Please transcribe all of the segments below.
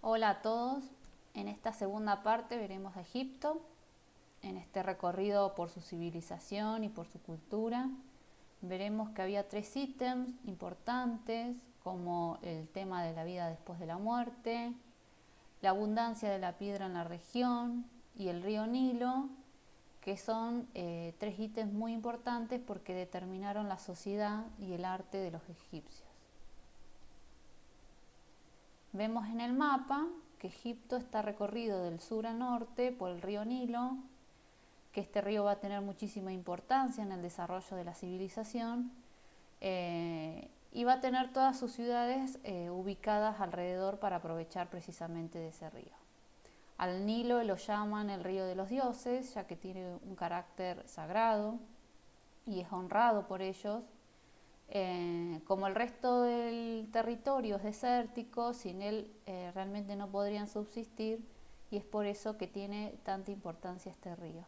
Hola a todos, en esta segunda parte veremos a Egipto, en este recorrido por su civilización y por su cultura. Veremos que había tres ítems importantes, como el tema de la vida después de la muerte, la abundancia de la piedra en la región y el río Nilo, que son tres ítems muy importantes porque determinaron la sociedad y el arte de los egipcios. Vemos en el mapa que Egipto está recorrido del sur a norte por el río Nilo, que este río va a tener muchísima importancia en el desarrollo de la civilización y va a tener todas sus ciudades ubicadas alrededor para aprovechar precisamente de ese río. Al Nilo lo llaman el río de los dioses, ya que tiene un carácter sagrado y es honrado por ellos. Como el resto del territorio es desértico, sin él realmente no podrían subsistir y es por eso que tiene tanta importancia este río.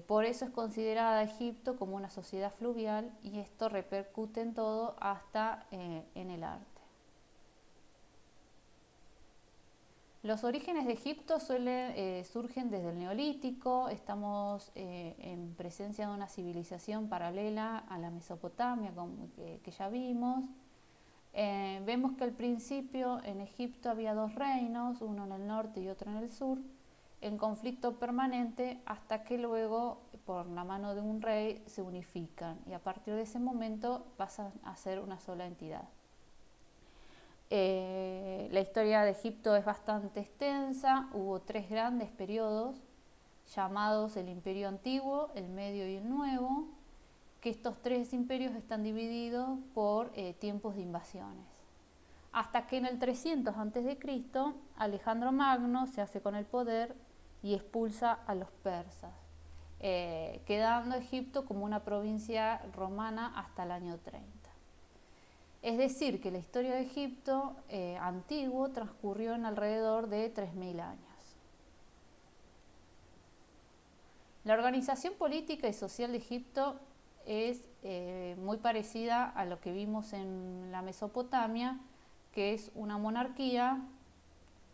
Por eso es considerada Egipto como una sociedad fluvial y esto repercute en todo hasta en el arte. Los orígenes de Egipto surgen desde el Neolítico. Estamos en presencia de una civilización paralela a la Mesopotamia, que ya vimos. Vemos que al principio en Egipto había dos reinos, uno en el norte y otro en el sur, en conflicto permanente hasta que luego, por la mano de un rey, se unifican y a partir de ese momento pasan a ser una sola entidad. La historia de Egipto es bastante extensa, hubo tres grandes periodos llamados el Imperio Antiguo, el Medio y el Nuevo, que estos tres imperios están divididos por tiempos de invasiones. Hasta que en el 300 a.C. Alejandro Magno se hace con el poder y expulsa a los persas, quedando Egipto como una provincia romana hasta el año 30. Es decir, que la historia de Egipto antiguo transcurrió en alrededor de 3000 años. La organización política y social de Egipto es muy parecida a lo que vimos en la Mesopotamia, que es una monarquía,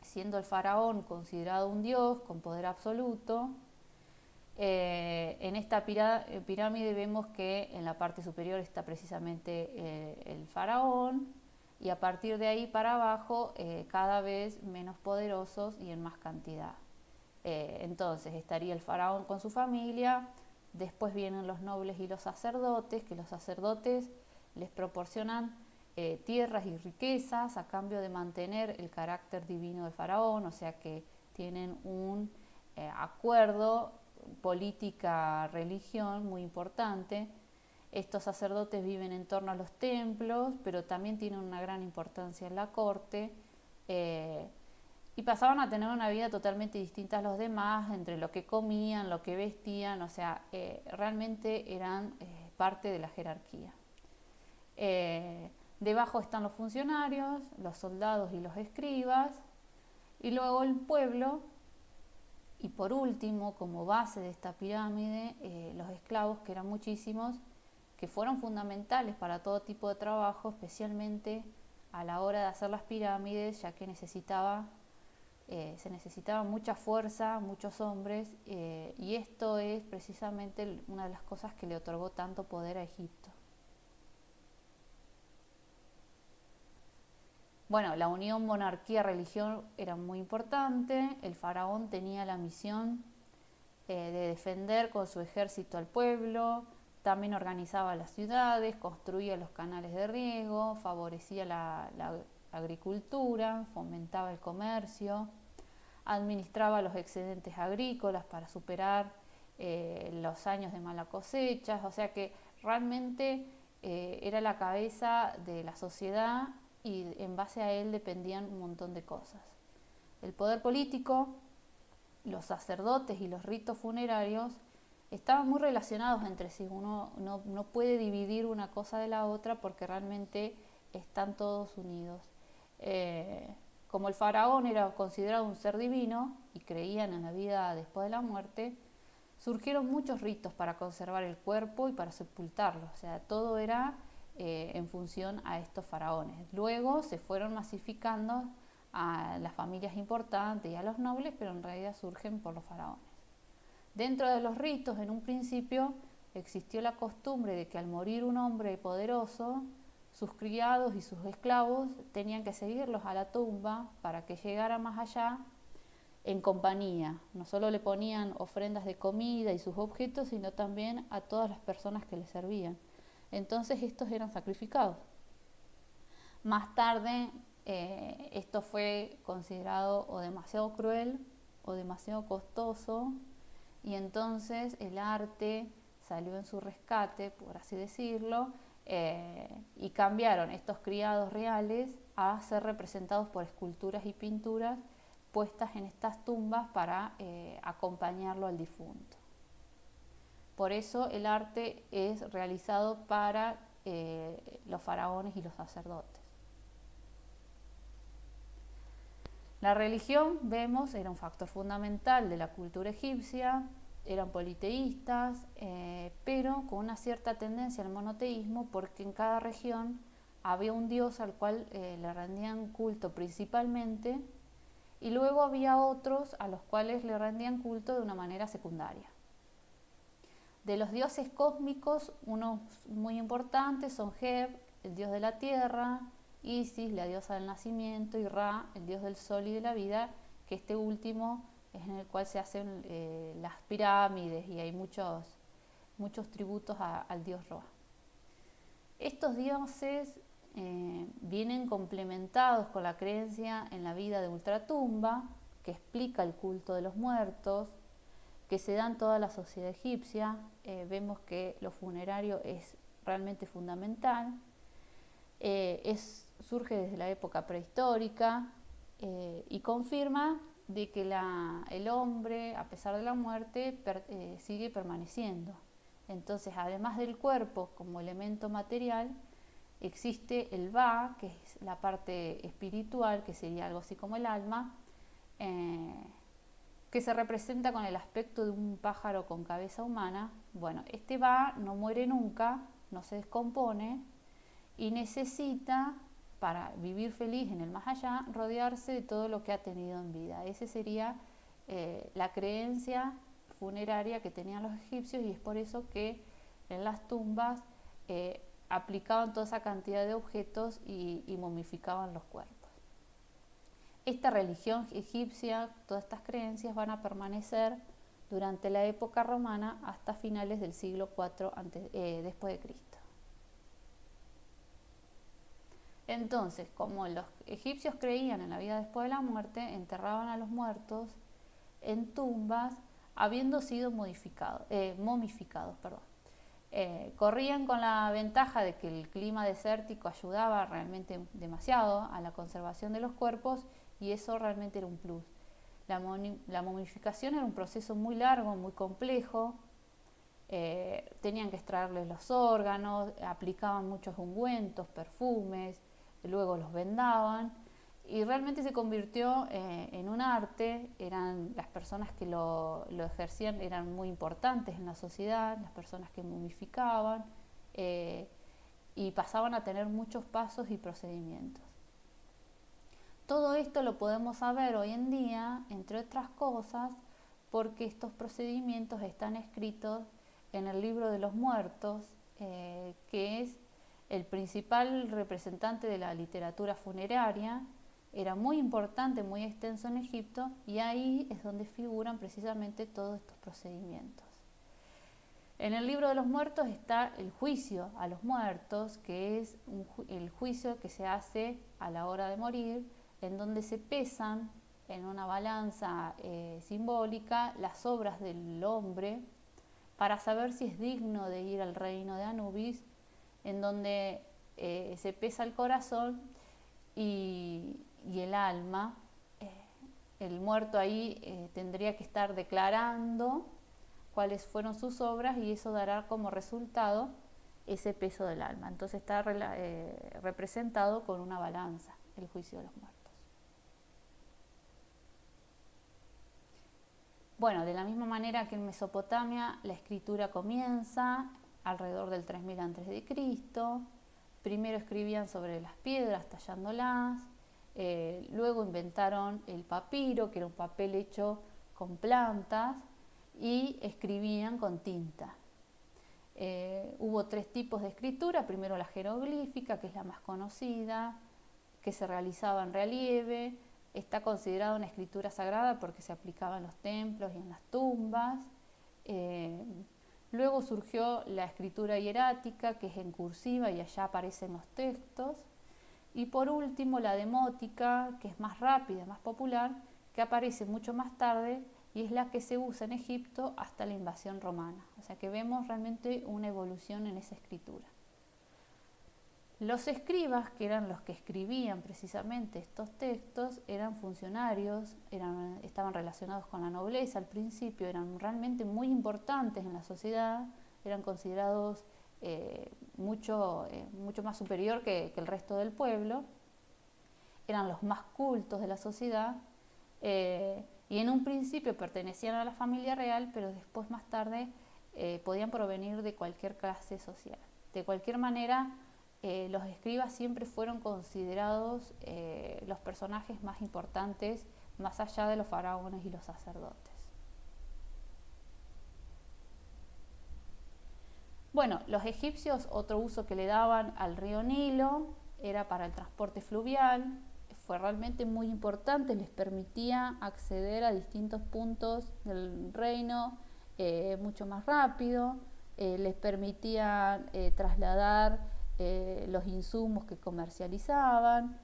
siendo el faraón considerado un dios con poder absoluto. En esta pirámide vemos que en la parte superior está precisamente el faraón y a partir de ahí para abajo cada vez menos poderosos y en más cantidad. Entonces estaría el faraón con su familia, después vienen los nobles y los sacerdotes, que los sacerdotes les proporcionan tierras y riquezas a cambio de mantener el carácter divino del faraón, o sea que tienen un acuerdo política-religión muy importante. Estos sacerdotes viven en torno a los templos, pero también tienen una gran importancia en la corte y pasaban a tener una vida totalmente distinta a los demás, entre lo que comían, lo que vestían, o sea, realmente eran parte de la jerarquía. Debajo están los funcionarios, los soldados y los escribas, y luego el pueblo, y por último, como base de esta pirámide, los esclavos, que eran muchísimos, que fueron fundamentales para todo tipo de trabajo, especialmente a la hora de hacer las pirámides, ya que se necesitaba mucha fuerza, muchos hombres, y esto es precisamente una de las cosas que le otorgó tanto poder a Egipto. Bueno, la unión monarquía-religión era muy importante. El faraón tenía la misión de defender con su ejército al pueblo, también organizaba las ciudades, construía los canales de riego, favorecía la agricultura, fomentaba el comercio, administraba los excedentes agrícolas para superar los años de mala cosecha, o sea que realmente era la cabeza de la sociedad y en base a él dependían un montón de cosas. El poder político, los sacerdotes y los ritos funerarios estaban muy relacionados entre sí. Uno no puede dividir una cosa de la otra porque realmente están todos unidos. Como el faraón era considerado un ser divino y creían en la vida después de la muerte, surgieron muchos ritos para conservar el cuerpo y para sepultarlo. O sea, todo era en función a estos faraones. Luego se fueron masificando a las familias importantes y a los nobles, pero en realidad surgen por los faraones. Dentro de los ritos, en un principio, existió la costumbre de que al morir un hombre poderoso, sus criados y sus esclavos tenían que seguirlos a la tumba para que llegara más allá en compañía. No solo le ponían ofrendas de comida y sus objetos, sino también a todas las personas que le servían. Entonces estos eran sacrificados. Más tarde esto fue considerado o demasiado cruel o demasiado costoso, y entonces el arte salió en su rescate, por así decirlo, y cambiaron estos criados reales a ser representados por esculturas y pinturas puestas en estas tumbas para acompañarlo al difunto. Por eso el arte es realizado para los faraones y los sacerdotes. La religión, vemos, era un factor fundamental de la cultura egipcia. Eran politeístas, pero con una cierta tendencia al monoteísmo, porque en cada región había un dios al cual le rendían culto principalmente, y luego había otros a los cuales le rendían culto de una manera secundaria. De los dioses cósmicos, unos muy importantes son Heb, el dios de la tierra, Isis, la diosa del nacimiento, y Ra, el dios del sol y de la vida, que este último es en el cual se hacen las pirámides, y hay muchos tributos al dios Ra. Estos dioses vienen complementados con la creencia en la vida de ultratumba, que explica el culto de los muertos, que se da en toda la sociedad egipcia. Vemos que lo funerario es realmente fundamental. Surge desde la época prehistórica y confirma de que el hombre, a pesar de la muerte, sigue permaneciendo. Entonces, además del cuerpo como elemento material, existe el Ba, que es la parte espiritual, que sería algo así como el alma, que se representa con el aspecto de un pájaro con cabeza humana. Bueno, este Ba no muere nunca, no se descompone, y necesita, para vivir feliz en el más allá, rodearse de todo lo que ha tenido en vida. Esa sería la creencia funeraria que tenían los egipcios, y es por eso que en las tumbas aplicaban toda esa cantidad de objetos y momificaban los cuerpos. Esta religión egipcia, todas estas creencias van a permanecer durante la época romana hasta finales del siglo IV después de Cristo. Entonces, como los egipcios creían en la vida después de la muerte, enterraban a los muertos en tumbas habiendo sido momificados. Corrían con la ventaja de que el clima desértico ayudaba realmente demasiado a la conservación de los cuerpos, y eso realmente era un plus. La momificación era un proceso muy largo, muy complejo. Tenían que extraerles los órganos, aplicaban muchos ungüentos, perfumes, luego los vendaban, y realmente se convirtió en un arte. Las personas que lo ejercían eran muy importantes en la sociedad, las personas que momificaban, y pasaban a tener muchos pasos y procedimientos. Todo esto lo podemos saber hoy en día, entre otras cosas, porque estos procedimientos están escritos en el Libro de los Muertos, que es el principal representante de la literatura funeraria. Era muy importante, muy extenso en Egipto, y ahí es donde figuran precisamente todos estos procedimientos. En el Libro de los Muertos está el juicio a los muertos, que es el juicio que se hace a la hora de morir, en donde se pesan en una balanza simbólica las obras del hombre para saber si es digno de ir al reino de Anubis, en donde se pesa el corazón y el alma. El muerto ahí tendría que estar declarando cuáles fueron sus obras, y eso dará como resultado ese peso del alma. Entonces está representado con una balanza, el juicio de los muertos. Bueno, de la misma manera que en Mesopotamia la escritura comienza alrededor del 3000 a.C., primero escribían sobre las piedras tallándolas, Luego inventaron el papiro, que era un papel hecho con plantas, y escribían con tinta. Hubo 3 tipos de escritura: primero la jeroglífica, que es la más conocida, que se realizaba en relieve. Está considerada una escritura sagrada porque se aplicaba en los templos y en las tumbas. Luego surgió la escritura hierática, que es en cursiva y allá aparecen los textos. Y por último la demótica, que es más rápida, más popular, que aparece mucho más tarde y es la que se usa en Egipto hasta la invasión romana. O sea que vemos realmente una evolución en esa escritura. Los escribas, que eran los que escribían precisamente estos textos, eran funcionarios, estaban relacionados con la nobleza al principio, eran realmente muy importantes en la sociedad, eran considerados mucho más superior que el resto del pueblo, eran los más cultos de la sociedad, y en un principio pertenecían a la familia real, pero después más tarde podían provenir de cualquier clase social. De cualquier manera, los escribas siempre fueron considerados los personajes más importantes, más allá de los faraones y los sacerdotes. Bueno, los egipcios, otro uso que le daban al río Nilo era para el transporte fluvial. Fue realmente muy importante, les permitía acceder a distintos puntos del reino mucho más rápido, les permitía trasladar los insumos que comercializaban,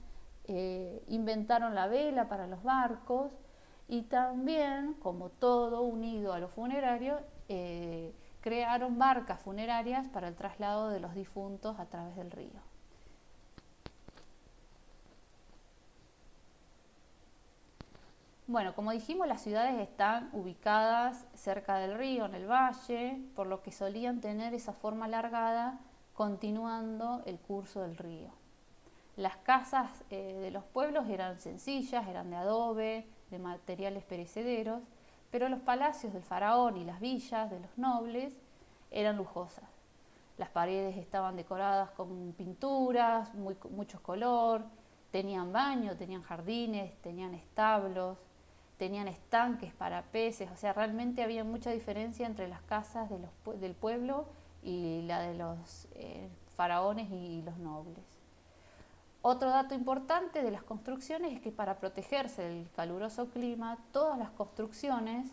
inventaron la vela para los barcos y también, como todo unido a lo funerario, crearon barcas funerarias para el traslado de los difuntos a través del río. Bueno, como dijimos, las ciudades están ubicadas cerca del río, en el valle, por lo que solían tener esa forma alargada continuando el curso del río. Las casas de los pueblos eran sencillas, eran de adobe, de materiales perecederos, pero los palacios del faraón y las villas de los nobles eran lujosas. Las paredes estaban decoradas con pinturas, mucho color, tenían baño, tenían jardines, tenían establos, tenían estanques para peces. O sea, realmente había mucha diferencia entre las casas del pueblo y la de los faraones y los nobles. Otro dato importante de las construcciones es que para protegerse del caluroso clima, todas las construcciones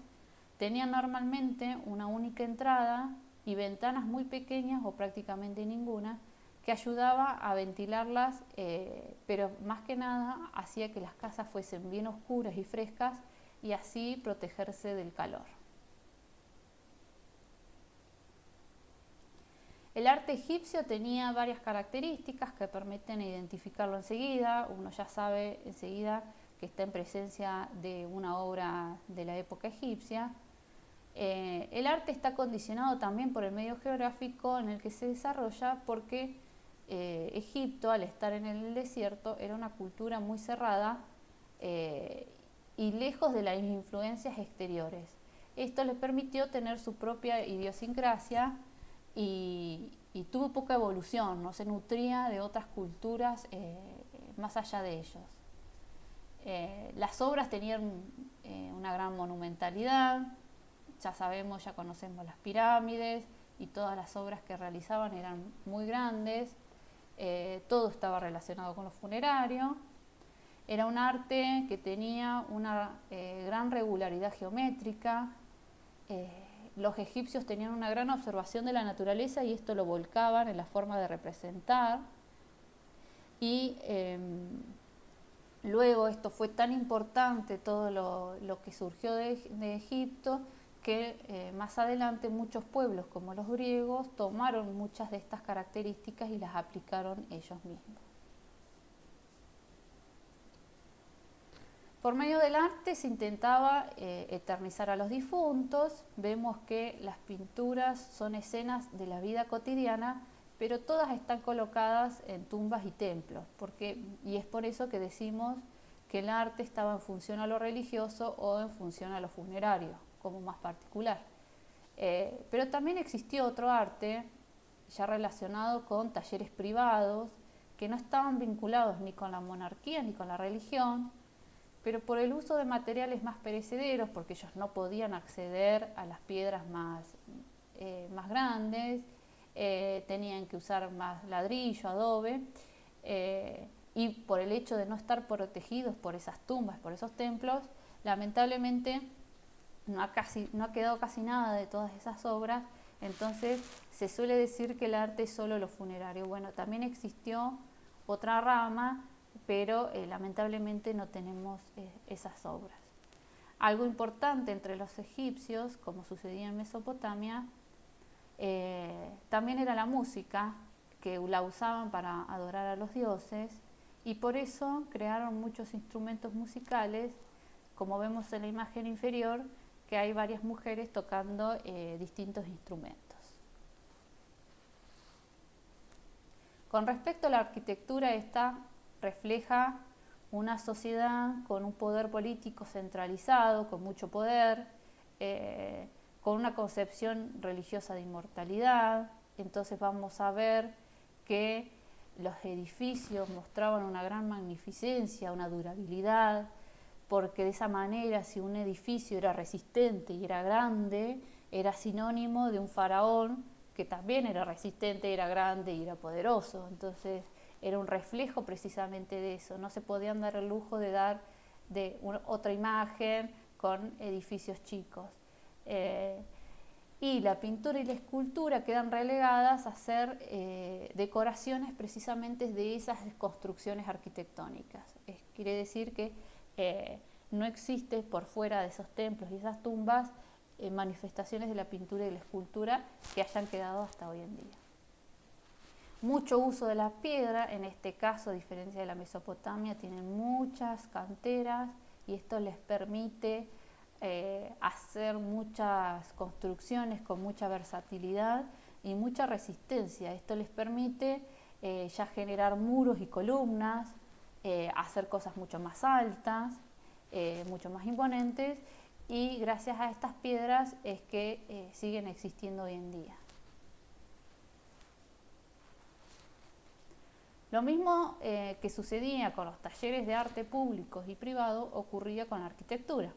tenían normalmente una única entrada y ventanas muy pequeñas o prácticamente ninguna, que ayudaba a ventilarlas, pero más que nada hacía que las casas fuesen bien oscuras y frescas y así protegerse del calor. El arte egipcio tenía varias características que permiten identificarlo enseguida. Uno ya sabe enseguida que está en presencia de una obra de la época egipcia. El arte está condicionado también por el medio geográfico en el que se desarrolla, porque Egipto, al estar en el desierto, era una cultura muy cerrada y lejos de las influencias exteriores. Esto le permitió tener su propia idiosincrasia y tuvo poca evolución, no se nutría de otras culturas más allá de ellos. Las obras tenían una gran monumentalidad, ya sabemos, ya conocemos las pirámides y todas las obras que realizaban eran muy grandes, todo estaba relacionado con lo funerario. Era un arte que tenía una gran regularidad geométrica. Los egipcios tenían una gran observación de la naturaleza y esto lo volcaban en la forma de representar. Y luego esto fue tan importante, todo lo que surgió de Egipto, que más adelante muchos pueblos como los griegos tomaron muchas de estas características y las aplicaron ellos mismos. Por medio del arte se intentaba eternizar a los difuntos. Vemos que las pinturas son escenas de la vida cotidiana, pero todas están colocadas en tumbas y templos, y es por eso que decimos que el arte estaba en función a lo religioso o en función a lo funerario, como más particular. Pero también existió otro arte ya relacionado con talleres privados, que no estaban vinculados ni con la monarquía ni con la religión, pero por el uso de materiales más perecederos, porque ellos no podían acceder a las piedras más grandes, tenían que usar más ladrillo, adobe, y por el hecho de no estar protegidos por esas tumbas, por esos templos, lamentablemente no ha quedado casi nada de todas esas obras. Entonces se suele decir que el arte es solo lo funerario. Bueno, también existió otra rama, pero lamentablemente no tenemos esas obras. Algo importante entre los egipcios, como sucedía en Mesopotamia, también era la música, que la usaban para adorar a los dioses, y por eso crearon muchos instrumentos musicales, como vemos en la imagen inferior, que hay varias mujeres tocando distintos instrumentos. Con respecto a la arquitectura, esta refleja una sociedad con un poder político centralizado, con mucho poder, con una concepción religiosa de inmortalidad. Entonces vamos a ver que los edificios mostraban una gran magnificencia, una durabilidad, porque de esa manera, si un edificio era resistente y era grande, era sinónimo de un faraón que también era resistente, era grande y era poderoso. Entonces era un reflejo precisamente de eso. No se podían dar el lujo de dar otra imagen con edificios chicos. Y la pintura y la escultura quedan relegadas a ser decoraciones precisamente de esas construcciones arquitectónicas. Quiere decir que no existe por fuera de esos templos y esas tumbas manifestaciones de la pintura y la escultura que hayan quedado hasta hoy en día. Mucho uso de la piedra, en este caso, a diferencia de la Mesopotamia, tienen muchas canteras y esto les permite hacer muchas construcciones con mucha versatilidad y mucha resistencia. Esto les permite ya generar muros y columnas, hacer cosas mucho más altas, mucho más imponentes, y gracias a estas piedras es que siguen existiendo hoy en día. Lo mismo que sucedía con los talleres de arte públicos y privados ocurría con la arquitectura.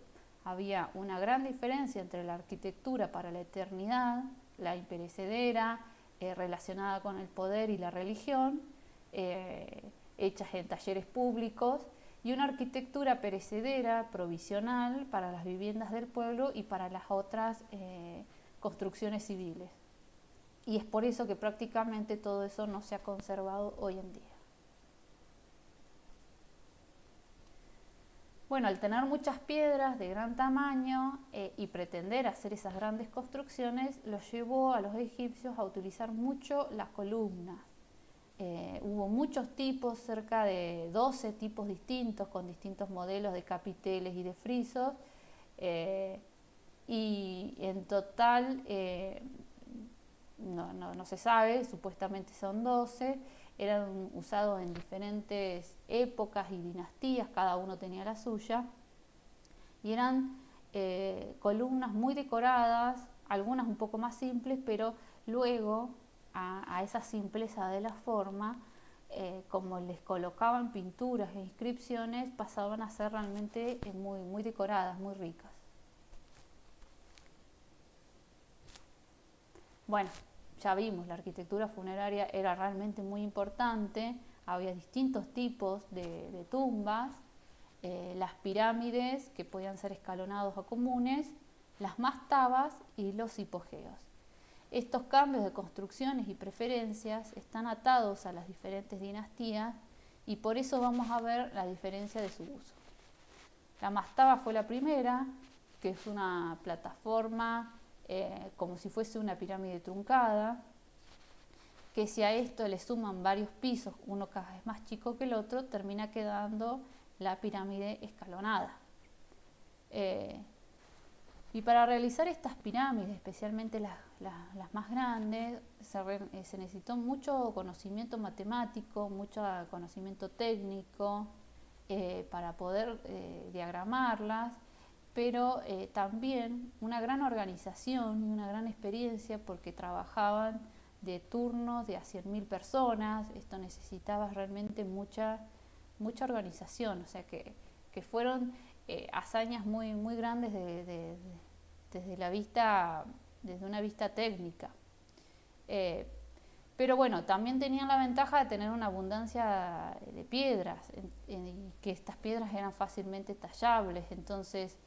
Había una gran diferencia entre la arquitectura para la eternidad, la imperecedera, relacionada con el poder y la religión, hechas en talleres públicos, y una arquitectura perecedera, provisional, para las viviendas del pueblo y para las otras construcciones civiles. Y es por eso que prácticamente todo eso no se ha conservado hoy en día. Bueno, al tener muchas piedras de gran tamaño y pretender hacer esas grandes construcciones, los llevó a los egipcios a utilizar mucho las columnas. Hubo muchos tipos, cerca de 12 tipos distintos, con distintos modelos de capiteles y de frisos, y en total no se sabe, supuestamente son 12, eran usados en diferentes épocas y dinastías, cada uno tenía la suya, y eran columnas muy decoradas, algunas un poco más simples, pero luego a esa simpleza de la forma, como les colocaban pinturas e inscripciones, pasaban a ser realmente muy decoradas, muy ricas. Bueno, ya vimos, la arquitectura funeraria era realmente muy importante, había distintos tipos de tumbas, las pirámides que podían ser escalonados o comunes, las mastabas y los hipogeos. Estos cambios de construcciones y preferencias están atados a las diferentes dinastías y por eso vamos a ver la diferencia de su uso. La mastaba fue la primera, que es una plataforma como si fuese una pirámide truncada, que si a esto le suman varios pisos, uno cada vez más chico que el otro, termina quedando la pirámide escalonada. Y para realizar estas pirámides, especialmente las más grandes, se necesitó mucho conocimiento matemático, mucho conocimiento técnico para poder diagramarlas, pero también una gran organización y una gran experiencia porque trabajaban de turnos de a 100.000 personas. Esto necesitaba realmente mucha organización, o sea que fueron hazañas muy grandes desde desde una vista técnica. Eh, pero bueno, también tenían la ventaja de tener una abundancia de piedras y que estas piedras eran fácilmente tallables, entonces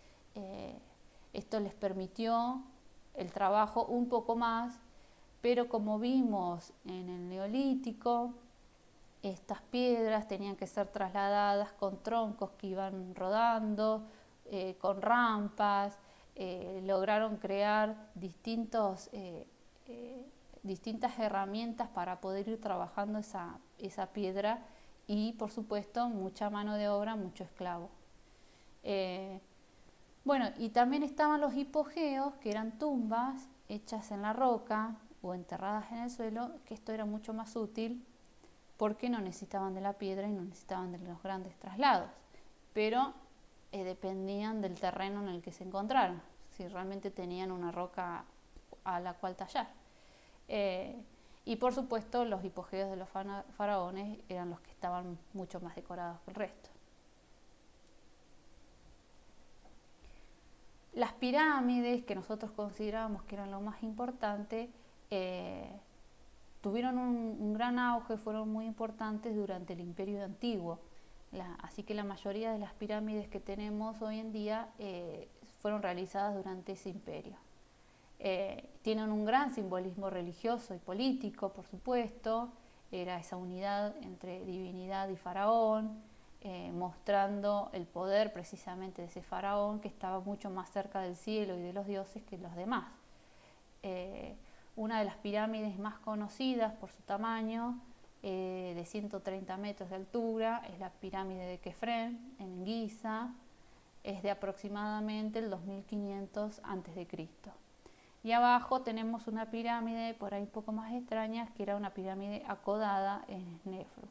esto les permitió el trabajo un poco más, pero como vimos en el Neolítico, estas piedras tenían que ser trasladadas con troncos que iban rodando, con rampas, lograron crear distintas herramientas para poder ir trabajando esa piedra y por supuesto mucha mano de obra, mucho esclavo. Bueno, y también estaban los hipogeos, que eran tumbas hechas en la roca o enterradas en el suelo, que esto era mucho más útil porque no necesitaban de la piedra y no necesitaban de los grandes traslados, pero dependían del terreno en el que se encontraran, si realmente tenían una roca a la cual tallar. Y por supuesto los hipogeos de los faraones eran los que estaban mucho más decorados que el resto. Las pirámides, que nosotros considerábamos que eran lo más importante, tuvieron un gran auge, fueron muy importantes durante el Imperio Antiguo. Así que la mayoría de las pirámides que tenemos hoy en día fueron realizadas durante ese imperio. Tienen un gran simbolismo religioso y político, por supuesto. Era esa unidad entre divinidad y faraón, mostrando el poder precisamente de ese faraón que estaba mucho más cerca del cielo y de los dioses que los demás. Una de las pirámides más conocidas por su tamaño, de 130 metros de altura, es la pirámide de Kefren en Giza. Es de aproximadamente el 2500 a.C. Y abajo tenemos una pirámide por ahí un poco más extraña, que era una pirámide acodada en Snefru.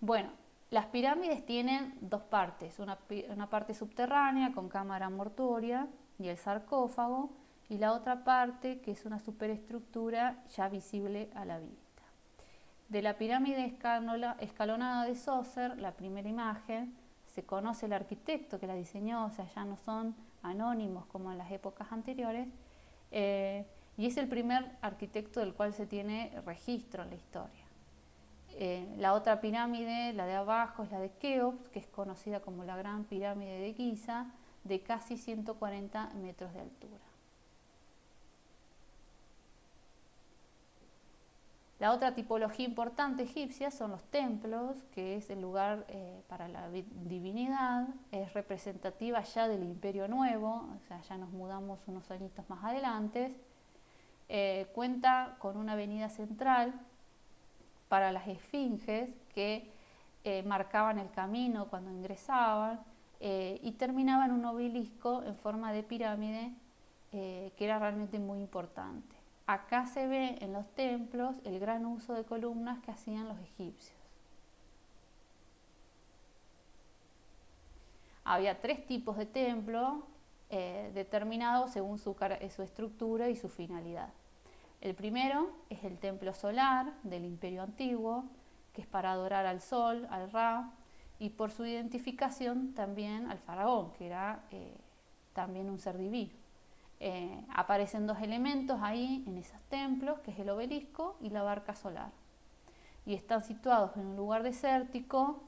Bueno, las pirámides tienen dos partes, una parte subterránea con cámara mortuoria y el sarcófago, y la otra parte que es una superestructura ya visible a la vista. De la pirámide escalonada de Djoser, la primera imagen, se conoce el arquitecto que la diseñó, o sea, ya no son anónimos como en las épocas anteriores, y es el primer arquitecto del cual se tiene registro en la historia. La otra pirámide, la de abajo, es la de Keops, que es conocida como la Gran Pirámide de Giza, de casi 140 metros de altura. La otra tipología importante egipcia son los templos, que es el lugar para la divinidad, es representativa ya del Imperio Nuevo, o sea, ya nos mudamos unos añitos más adelante. Cuenta con una avenida central para las esfinges que marcaban el camino cuando ingresaban, y terminaba en un obelisco en forma de pirámide que era realmente muy importante. Acá se ve en los templos el gran uso de columnas que hacían los egipcios. Había tres tipos de templo determinados según su estructura y su finalidad. El primero es el templo solar del Imperio Antiguo, que es para adorar al sol, al Ra, y por su identificación también al faraón, que era también un ser divino. Aparecen dos elementos ahí en esos templos, que es el obelisco y la barca solar. Y están situados en un lugar desértico,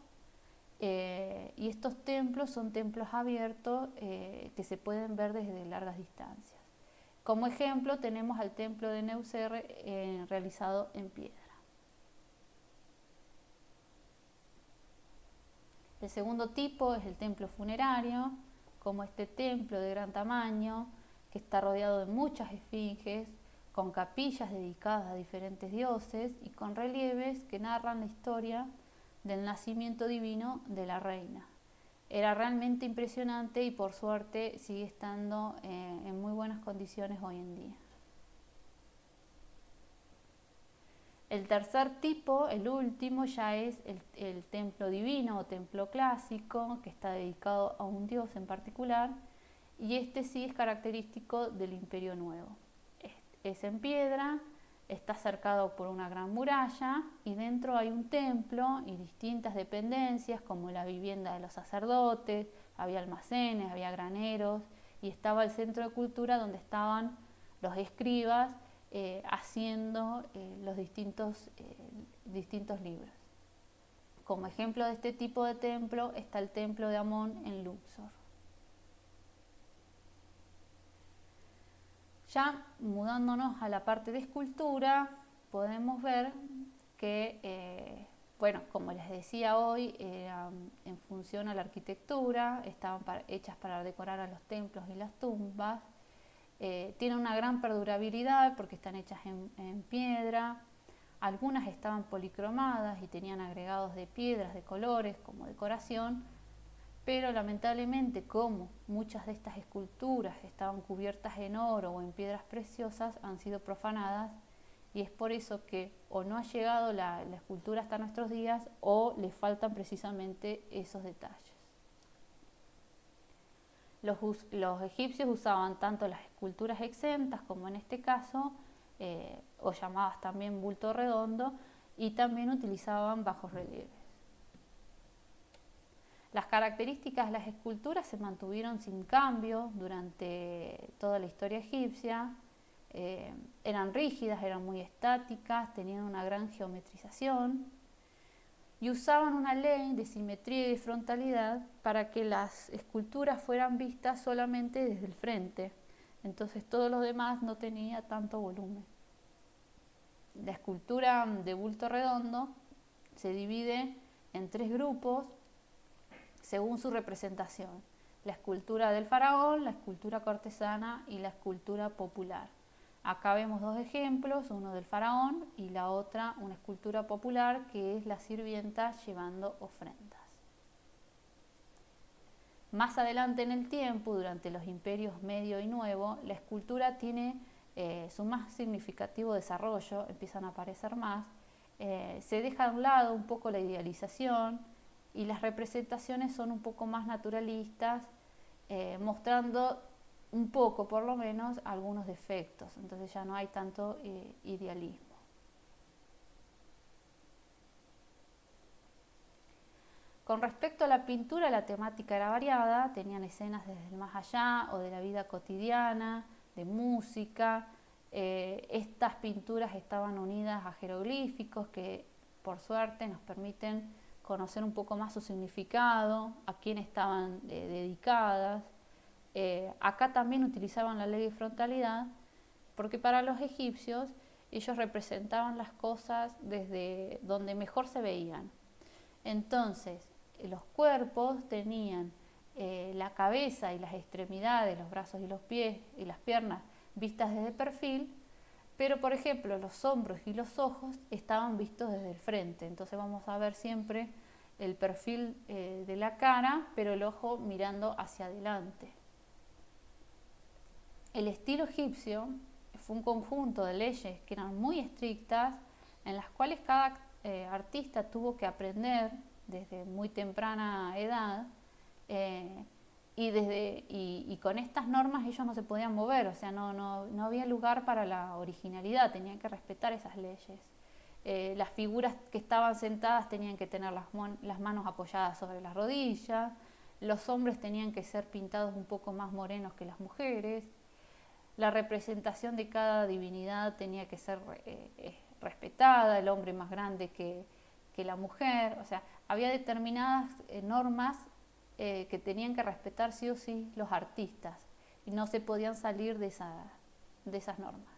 y estos templos son templos abiertos que se pueden ver desde largas distancias. Como ejemplo tenemos al templo de Nusret realizado en piedra. El segundo tipo es el templo funerario, como este templo de gran tamaño, que está rodeado de muchas esfinges, con capillas dedicadas a diferentes dioses y con relieves que narran la historia del nacimiento divino de la reina. Era realmente impresionante y por suerte sigue estando en muy buenas condiciones hoy en día. El tercer tipo, el último, ya es el templo divino o templo clásico, que está dedicado a un dios en particular, y este sí es característico del Imperio Nuevo. Es en piedra, está cercado por una gran muralla y dentro hay un templo y distintas dependencias como la vivienda de los sacerdotes, había almacenes, había graneros y estaba el centro de cultura donde estaban los escribas haciendo los distintos libros. Como ejemplo de este tipo de templo está el templo de Amón en Luxor. Ya mudándonos a la parte de escultura, podemos ver que, bueno, como les decía hoy, en función a la arquitectura, estaban hechas para decorar a los templos y las tumbas. Tienen una gran perdurabilidad porque están hechas en piedra. Algunas estaban policromadas y tenían agregados de piedras de colores como decoración, pero lamentablemente como muchas de estas esculturas estaban cubiertas en oro o en piedras preciosas, han sido profanadas y es por eso que o no ha llegado la escultura hasta nuestros días o le faltan precisamente esos detalles. Los egipcios usaban tanto las esculturas exentas como en este caso, o llamadas también bulto redondo, y también utilizaban bajos relieves. Las características de las esculturas se mantuvieron sin cambio durante toda la historia egipcia. Eran rígidas, eran muy estáticas, tenían una gran geometrización y usaban una ley de simetría y de frontalidad para que las esculturas fueran vistas solamente desde el frente. Entonces todo lo demás no tenía tanto volumen. La escultura de bulto redondo se divide en 3 grupos según su representación: la escultura del faraón, la escultura cortesana y la escultura popular. Acá vemos 2 ejemplos, uno del faraón y la otra una escultura popular que es la sirvienta llevando ofrendas. Más adelante en el tiempo, durante los imperios medio y nuevo, la escultura tiene su más significativo desarrollo, empiezan a aparecer más, se deja de un lado un poco la idealización y las representaciones son un poco más naturalistas, mostrando un poco, por lo menos, algunos defectos. Entonces ya no hay tanto idealismo. Con respecto a la pintura, la temática era variada, tenían escenas desde el más allá o de la vida cotidiana, de música. Estas pinturas estaban unidas a jeroglíficos que, por suerte, nos permiten conocer un poco más su significado, a quién estaban dedicadas. Acá también utilizaban la ley de frontalidad porque para los egipcios ellos representaban las cosas desde donde mejor se veían. Entonces, los cuerpos tenían la cabeza y las extremidades, los brazos y los pies y las piernas vistas desde perfil, pero por ejemplo los hombros y los ojos estaban vistos desde el frente. Entonces vamos a ver siempre el perfil de la cara, pero el ojo mirando hacia adelante. El estilo egipcio fue un conjunto de leyes que eran muy estrictas, en las cuales cada artista tuvo que aprender desde muy temprana edad, y con estas normas ellos no se podían mover, o sea, no había lugar para la originalidad, tenían que respetar esas leyes. Las figuras que estaban sentadas tenían que tener las manos apoyadas sobre las rodillas, los hombres tenían que ser pintados un poco más morenos que las mujeres, la representación de cada divinidad tenía que ser respetada, el hombre más grande que la mujer, o sea, había determinadas normas que tenían que respetar sí o sí los artistas y no se podían salir de esas normas.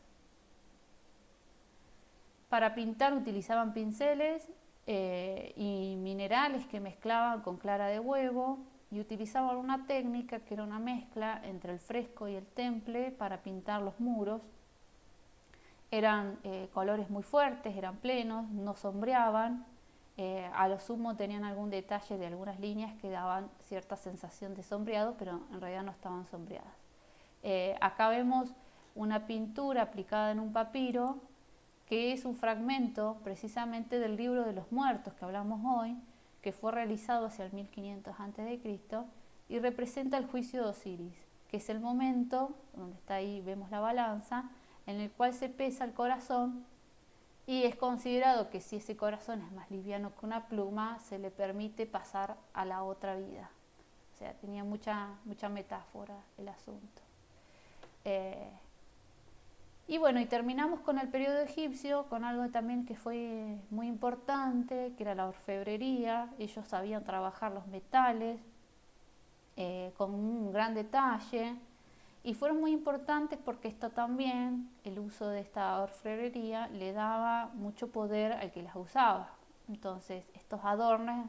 Para pintar utilizaban pinceles y minerales que mezclaban con clara de huevo y utilizaban una técnica que era una mezcla entre el fresco y el temple para pintar los muros. Eran colores muy fuertes, eran plenos, no sombreaban, a lo sumo tenían algún detalle de algunas líneas que daban cierta sensación de sombreado, pero en realidad no estaban sombreadas. Acá vemos una pintura aplicada en un papiro, que es un fragmento precisamente del libro de los muertos que hablamos hoy, que fue realizado hacia el 1500 a.C. y representa el juicio de Osiris. que es el momento, donde está ahí, vemos la balanza, en el cual se pesa el corazón y es considerado que si ese corazón es más liviano que una pluma, se le permite pasar a la otra vida. O sea, tenía mucha metáfora el asunto. Y bueno, y terminamos con el periodo egipcio, con algo también que fue muy importante, que era la orfebrería. Ellos sabían trabajar los metales con un gran detalle, y fueron muy importantes porque esto también, el uso de esta orfebrería, le daba mucho poder al que las usaba. Entonces estos adornos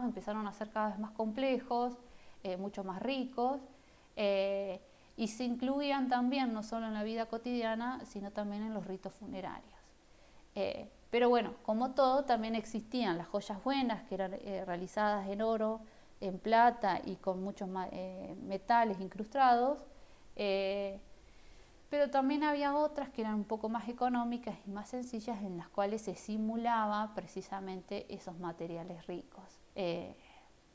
empezaron a ser cada vez más complejos, mucho más ricos, y se incluían también no solo en la vida cotidiana, sino también en los ritos funerarios. Pero bueno, como todo, también existían las joyas buenas, que eran realizadas en oro, en plata y con muchos metales incrustados, pero también había otras que eran un poco más económicas y más sencillas, en las cuales se simulaba precisamente esos materiales ricos.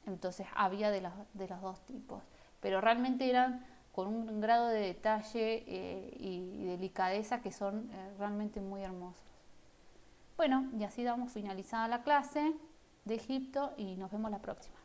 Entonces había de los dos tipos, pero realmente eran con un grado de detalle y delicadeza que son realmente muy hermosos. Bueno, y así damos finalizada la clase de Egipto y nos vemos la próxima.